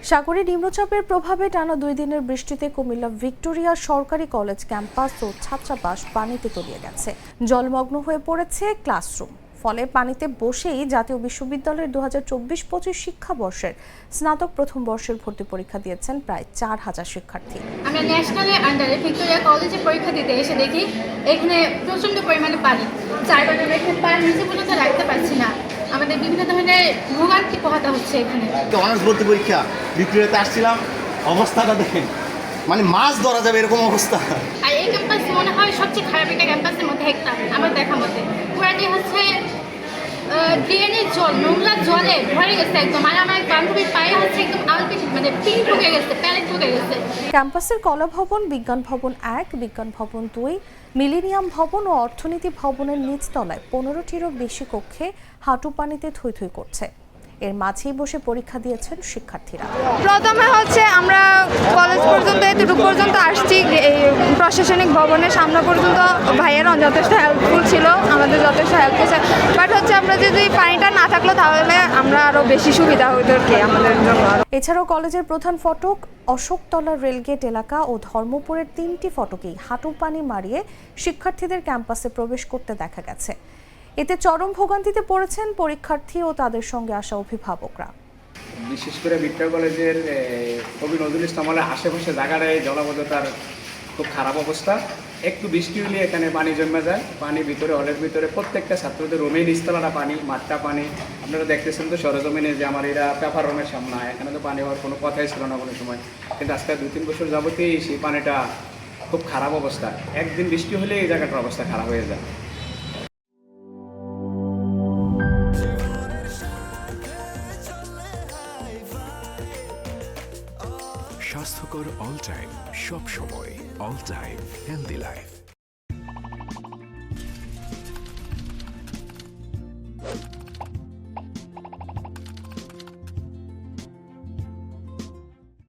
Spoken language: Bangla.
সাগরে নিম্নচাপের প্রভাবে টানা 2 দিনের বৃষ্টিতে কুমিল্লা ভিক্টোরিয়া সরকারি কলেজ ক্যাম্পাস ও ছাত্রাবাস পানিতে তলিয়ে গেছে। জলমগ্ন হয়ে পড়েছে ক্লাসরুম। ফলে পানিতে বসেই জাতীয় বিশ্ববিদ্যালয়ের 2024-25 শিক্ষাবর্ষের স্নাতক প্রথম বর্ষের ভর্তি পরীক্ষা দিয়েছেন প্রায় 4000 শিক্ষার্থী। আমরা ন্যাশনালের আন্ডারে ভিক্টোরিয়া কলেজে পরীক্ষা দিতে এসে দেখি এখানে প্রচণ্ড পরিমাণে পানি, যার কারণে এখানে পানি নিচে পর্যন্ত রাখতে পারছি না। আমাদের বিভিন্ন ধরনের ভোগান্তি পোহাতে হচ্ছে এখানে। অনার্স ভর্তি পরীক্ষা ভিক্টোরিয়াতে আসছিলাম, অবস্থাটা দেখেন, মানে মাছ ধরা যাবে এরকম অবস্থা। আর এই ক্যাম্পাস মনে হয় সবচেয়ে খারাপ একটা ক্যাম্পাসের মধ্যে একটা আমার দেখা মতে। পুরাটি হচ্ছে ড্রেনের জল, নোংরা জলে ভরে গেছে একদম। আর আমার বান্ধবীর পায়ে হচ্ছে একদম আলপি, মানে পিন ঢুকে গেছে, প্যালেট ঢুকে গেছে। ক্যাম্পাসের কলা ভবন, বিজ্ঞান ভবন 1, বিজ্ঞান ভবন 2, মিলেনিয়াম ভবন ও অর্থনীতি ভবনের নিচতলায় 15টিরও বেশি কক্ষে হাঁটু পানিতে থই থই করছে। এর মাঝেই বসে পরীক্ষা দিয়েছেন শিক্ষার্থীরা। প্রথমে হচ্ছে আমরা কলেজ পর্যন্ত এতটুকু পর্যন্ত আসছি, এই প্রশাসনিক ভবনের সামনে পর্যন্ত ভাইয়েরা যথেষ্ট হেল্পফুল ছিল, আমাদের যথেষ্ট হেল্প করেছে। বাট হচ্ছে আমরা যদি পানিটা না থাকলো তাহলে আমরা আরও বেশি সুবিধা হতো আর কি আমাদের জন্য। এছাড়াও কলেজের প্রধান ফটক, অশোকতলা রেলগেট এলাকা ও ধর্মপুরের 3টি ফটকেই হাঁটু পানি মারিয়ে শিক্ষার্থীদের ক্যাম্পাসে প্রবেশ করতে দেখা গেছে। এতে চরম ভোগান্তিতে পড়েছেন পরীক্ষার্থী ও তাদের সঙ্গে আসা অভিভাবকরা। বিশেষ করে ভিক্টোরিয়া কলেজের কবি নজরুল ইসলামের আশেপাশে জায়গাটায় জলাবদ্ধতার খুব খারাপ অবস্থা। একটু বৃষ্টি হলে এখানে পানি জমে যায়, পানি ভিতরে, হলের ভিতরে প্রত্যেকটা ছাত্রদের রুমে নিচতলাটা পানি, মাঠটা পানি। আপনারা দেখতেছেন তো সরজমিনে যে আমার এরা পেপার রুমের সামনে, এখানে তো পানি হওয়ার কোনো কথাই ছিল না কোনো সময়, কিন্তু আজকে 2-3 বছর যাবতেই সেই পানিটা খুব খারাপ অবস্থা। একদিন বৃষ্টি হলে এই জায়গাটার অবস্থা খারাপ হয়ে যায়। স্বাস্থ্যকর অল টাইম, সব সময় অল টাইম হেলদি লাইফ।